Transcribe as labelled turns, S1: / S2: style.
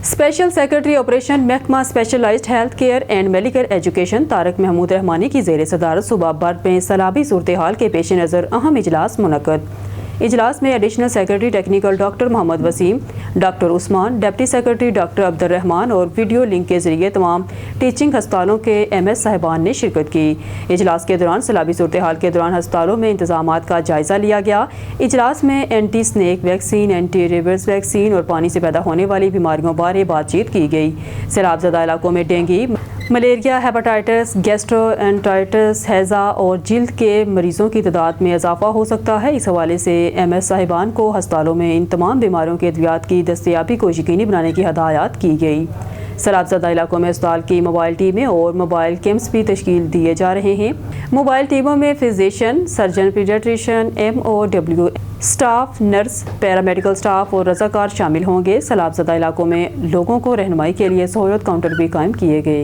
S1: Special secretary operation محکمہ specialized health care and medical education Tariq Mahmood Rahmani کی زیر صدارت صوبہ بھر میں سیلابی صورتحال کے پیش نظر اہم اجلاس منعقد۔ اجلاس میں ایڈیشنل سیکرٹری ٹیکنیکل ڈاکٹر محمد وسیم، ڈاکٹر عثمان، ڈپٹی سیکرٹری ڈاکٹر عبد الرحمان اور ویڈیو لنک کے ذریعے تمام ٹیچنگ ہسپتالوں کے ایم ایس صاحبان نے شرکت کی۔ اجلاس کے دوران سیلابی صورتحال کے دوران ہسپتالوں میں انتظامات کا جائزہ لیا گیا۔ اجلاس میں anti snake vaccine, anti rabies vaccine اور پانی سے پیدا ہونے والی بیماریوں بارے بات چیت کی گئی۔ سیلاب زدہ علاقوں میں ڈینگی، ملیریا، ہیپاٹائٹس، گیسٹرو انٹرائٹس، ہیضہ اور جلد کے مریضوں کی تعداد میں اضافہ ہو سکتا ہے۔ اس حوالے سے ایم ایس صاحبان کو ہسپتالوں میں ان تمام بیماریوں کے ادویات کی دستیابی کو یقینی بنانے کی ہدایات کی گئی۔ سیلاب زدہ علاقوں میں اسپتال کی موبائل ٹیمیں اور موبائل کیمپس بھی تشکیل دیے جا رہے ہیں۔ موبائل ٹیموں میں physician, surgeon, paediatrician, MOW staff, nurse, paramedical staff اور رضاکار شامل ہوں گے۔ سیلاب زدہ علاقوں میں لوگوں کو رہنمائی کے لیے سہولت کاؤنٹر بھی قائم کیے گئے۔